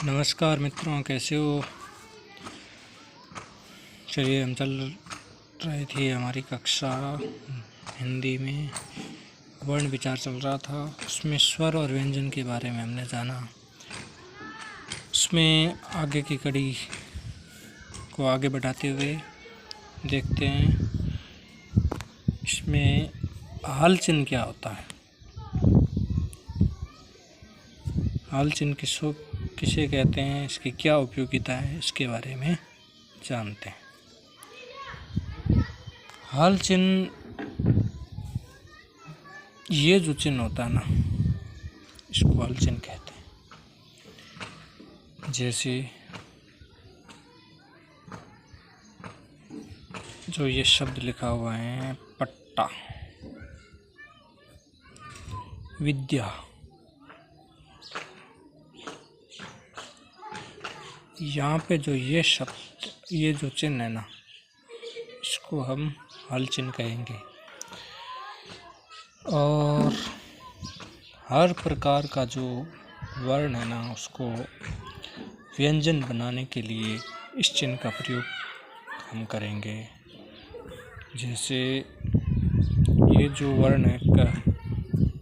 नमस्कार मित्रों, कैसे हो। चलिए, हम चल रही थी हमारी कक्षा हिंदी में, वर्ण विचार चल रहा था। उसमें स्वर और व्यंजन के बारे में हमने जाना। उसमें आगे की कड़ी को आगे बढ़ाते हुए देखते हैं इसमें हाल चिन्ह क्या होता है। हाल चिन्ह किसे कहते हैं, इसकी क्या उपयोगिता है, इसके बारे में जानते हैं। हाल चिन्ह, ये जो चिन्ह होता है ना, इसको हाल चिन्ह कहते हैं। जैसे जो ये शब्द लिखा हुआ है, पट्टा, विद्या, यहाँ पे जो ये शब्द, ये जो चिन्ह है ना, इसको हम हल चिन्ह कहेंगे। और हर प्रकार का जो वर्ण है ना, उसको व्यंजन बनाने के लिए इस चिन्ह का प्रयोग हम करेंगे। जैसे ये जो वर्ण है का,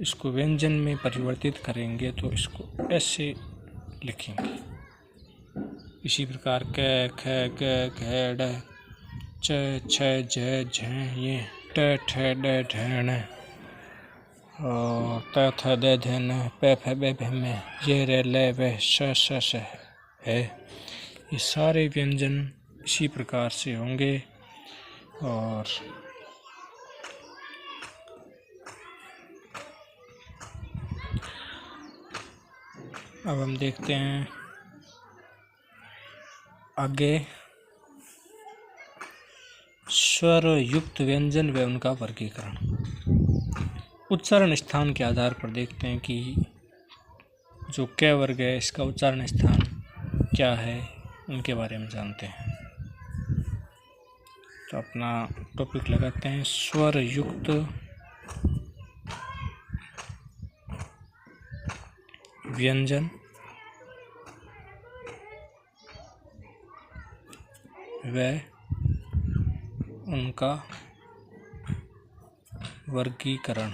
इसको व्यंजन में परिवर्तित करेंगे तो इसको ऐसे लिखेंगे। इसी प्रकार क, ख, ग, घ, ड, च, छ, ज, झ, ये ट, ठ, ड, ढ, ण, और त, थ, द, ध, न, प, फ, ब, भ, म, ये, र, ल, व, श, श, है। ये सारे व्यंजन इसी प्रकार से होंगे। और अब हम देखते हैं आगे स्वर युक्त व्यंजन व उनका वर्गीकरण। उच्चारण स्थान के आधार पर देखते हैं कि जो क वर्ग है, इसका उच्चारण स्थान क्या है, उनके बारे में जानते हैं। तो अपना टॉपिक लगाते हैं, स्वर युक्त व्यंजन व उनका वर्गीकरण।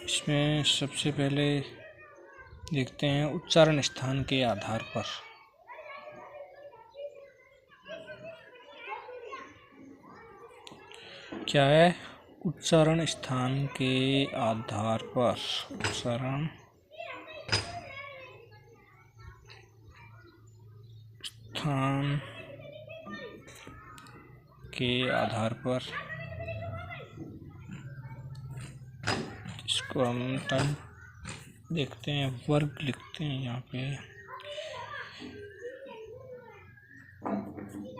इसमें सबसे पहले देखते हैं उच्चारण स्थान के आधार पर। क्या है? उच्चारण स्थान के आधार पर। उच्चारण स्थान के आधार पर इसको हम टर्म देखते हैं, वर्ग लिखते हैं यहाँ पे।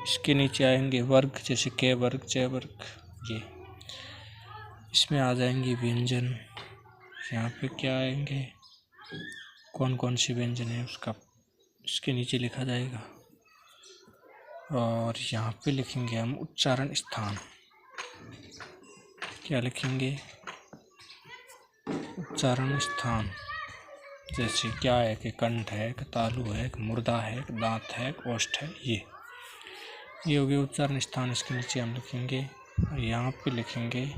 इसके नीचे आएंगे वर्ग, जैसे के वर्ग, च वर्ग, ये इसमें आ जाएंगे व्यंजन। यहाँ पे क्या आएंगे, कौन कौन सी व्यंजन है उसका इसके नीचे लिखा जाएगा। और यहाँ पे लिखेंगे हम उच्चारण स्थान। क्या लिखेंगे? उच्चारण स्थान। जैसे क्या है कि कंठ है, कि तालु है, कि मुर्दा है, कि दांत है, कि ओष्ठ है, ये हो गया उच्चारण स्थान। इसके नीचे हम लिखेंगे, और यहाँ पे लिखेंगे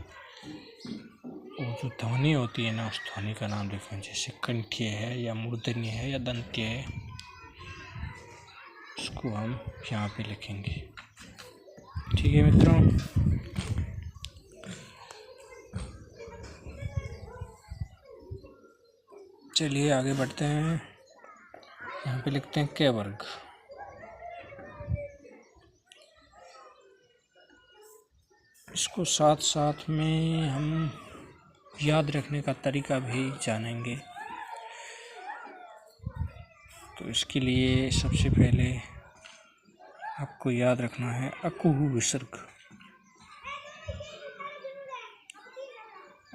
वो जो ध्वनि होती है ना, उस ध्वनि का नाम लिखेंगे। जैसे कंठीय है, या मूर्धन्य है, या दंत्य है, उसको हम यहाँ पे लिखेंगे। ठीक है मित्रों, चलिए आगे बढ़ते हैं। यहाँ पे लिखते हैं क वर्ग। इसको साथ साथ में हम याद रखने का तरीका भी जानेंगे। तो इसके लिए सबसे पहले आपको याद रखना है अकुहु विसर्ग।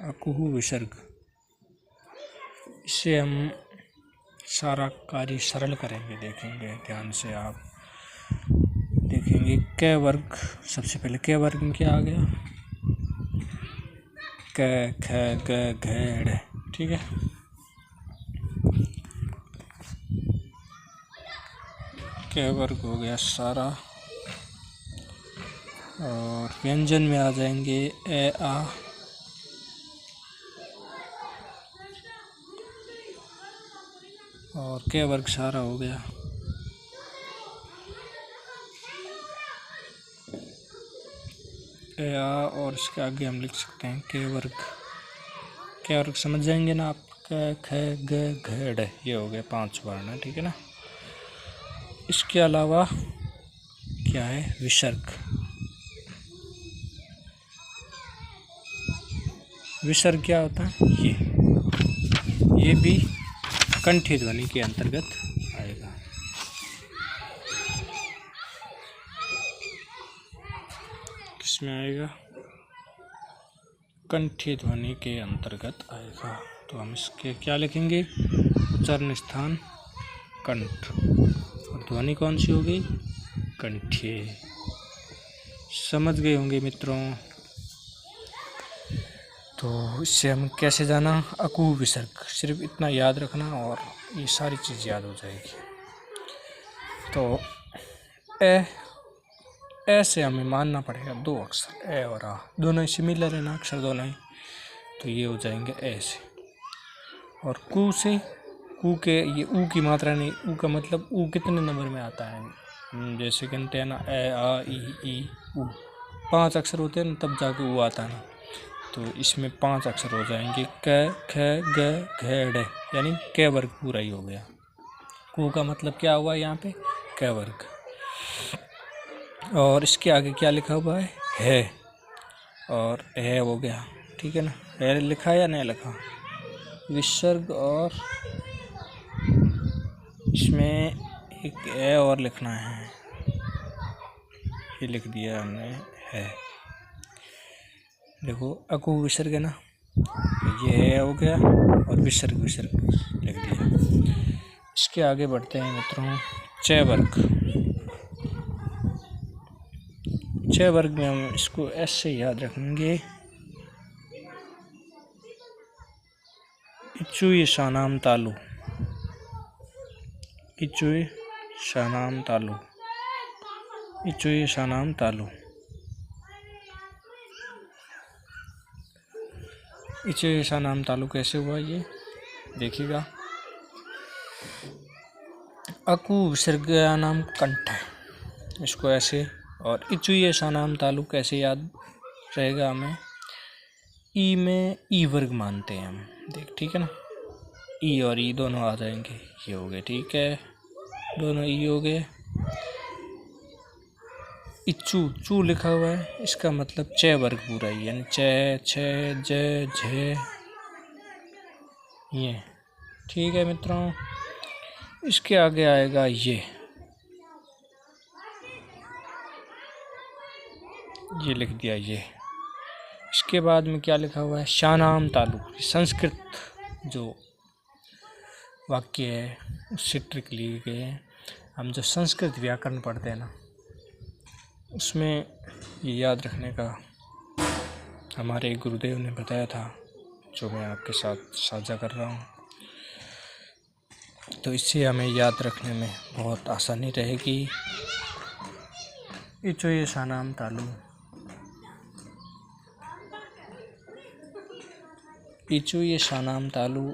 अकुहु विसर्ग, इससे हम सारा कार्य सरल करेंगे। देखेंगे ध्यान से, आप देखेंगे क वर्ग। सबसे पहले क वर्ग में क्या आ गया? क ख ग घ ड़। ठीक है, क वर्ग हो गया सारा। और व्यंजन में आ जाएंगे ए आ, और के वर्ग सारा हो गया। ए आ और इसके आगे हम लिख सकते हैं के वर्ग। के वर्ग समझ जाएंगे ना आप, क ख ग घ ड़, ये हो गए 5 वर्ण है। ठीक है ना। इसके अलावा क्या है, विसर्ग। विसर्ग क्या होता है, ये भी कंठी ध्वनि के अंतर्गत आएगा। किसमें आएगा, कंठी ध्वनि के अंतर्गत आएगा। तो हम इसके क्या लिखेंगे, उच्चारण स्थान कंठ, और ध्वनि कौन सी होगी, कंठी। समझ गए होंगे मित्रों। तो इससे हम कैसे जाना, अकु विसर्ग, सिर्फ इतना याद रखना और ये सारी चीज़ याद हो जाएगी। तो ए से हमें मानना पड़ेगा 2 अक्षर, ए और आ, दोनों ही सिमिलर है ना अक्षर दोनों ही, तो ये हो जाएंगे ए से। और कु से, कु के ये ऊ की मात्रा नहीं, ऊ का मतलब ऊ कितने नंबर में आता है, जैसे कहते हैं ना ए आ ई ऊ, 5 अक्षर होते हैं ना तब जाके ऊ आता है ना, तो इसमें 5 अक्षर हो जाएंगे, क ख ग घ ड़, यानी क वर्ग पूरा ही हो गया। कु का मतलब क्या हुआ यहाँ पे, क वर्ग। और इसके आगे क्या लिखा हुआ है, और है हो गया। ठीक है ना, है लिखा या नहीं लिखा, विसर्ग, और इसमें एक ए और लिखना है, ये लिख दिया हमने है। देखो अकु विसर्ग है ना, ये है हो गया, और विसर्ग लिख दिया। इसके आगे बढ़ते हैं मित्रों, च वर्ग। च वर्ग में हम इसको ऐसे याद रखेंगे, इचुई शानाम तालु, इचुई शानाम तालु, इचुई शानाम तालु। इचुई शानाम तालु कैसे हुआ, ये देखिएगा। अकु विसर्गानाम कंठ है, इसको ऐसे, और इचुई शानाम तालु कैसे याद रहेगा हमें, ई में ई वर्ग मानते हैं हम, ठीक है ना, ई और ई दोनों आ जाएंगे, ये हो गए। ठीक है, दोनों ई हो गए। इच्चू, चू लिखा हुआ है, इसका मतलब च वर्ग पूरा ही, यानी च छ ज झ ये। ठीक है मित्रों, इसके आगे आएगा ये लिख दिया ये। इसके बाद में क्या लिखा हुआ है, शानाम तालु, संस्कृत जो वाक्य है उससे ट्रिक लिए गए हैं। हम जो संस्कृत व्याकरण पढ़ते हैं ना, उसमें ये याद रखने का हमारे गुरुदेव ने बताया था, जो मैं आपके साथ साझा कर रहा हूँ। तो इससे हमें याद रखने में बहुत आसानी रहेगी। इचोये शानाम तालु, इचोये शानाम तालु,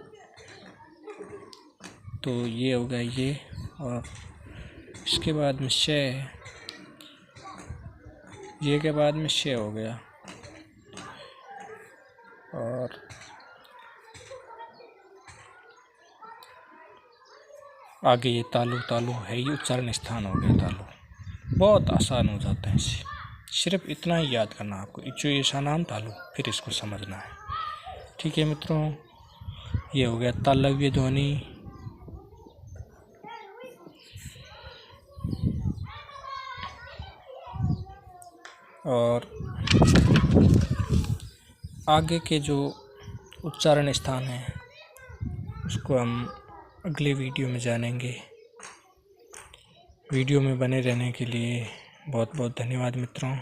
तो ये हो गया ये। और इसके बाद में शे, ये के बाद में शे हो गया। और आगे ये तालु, तालु है ही उच्चारण स्थान हो गया तालु। बहुत आसान हो जाता है इससे, सिर्फ इतना ही याद करना आपको, इचोये शानाम तालु, फिर इसको समझना है। ठीक है मित्रों, ये हो गया तालव्य ध्वनि। और आगे के जो उच्चारण स्थान हैं उसको हम अगले वीडियो में जानेंगे। वीडियो में बने रहने के लिए बहुत बहुत धन्यवाद मित्रों,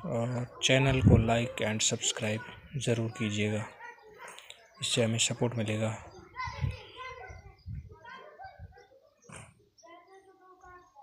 और चैनल को लाइक एंड सब्सक्राइब ज़रूर कीजिएगा, इससे हमें सपोर्ट मिलेगा।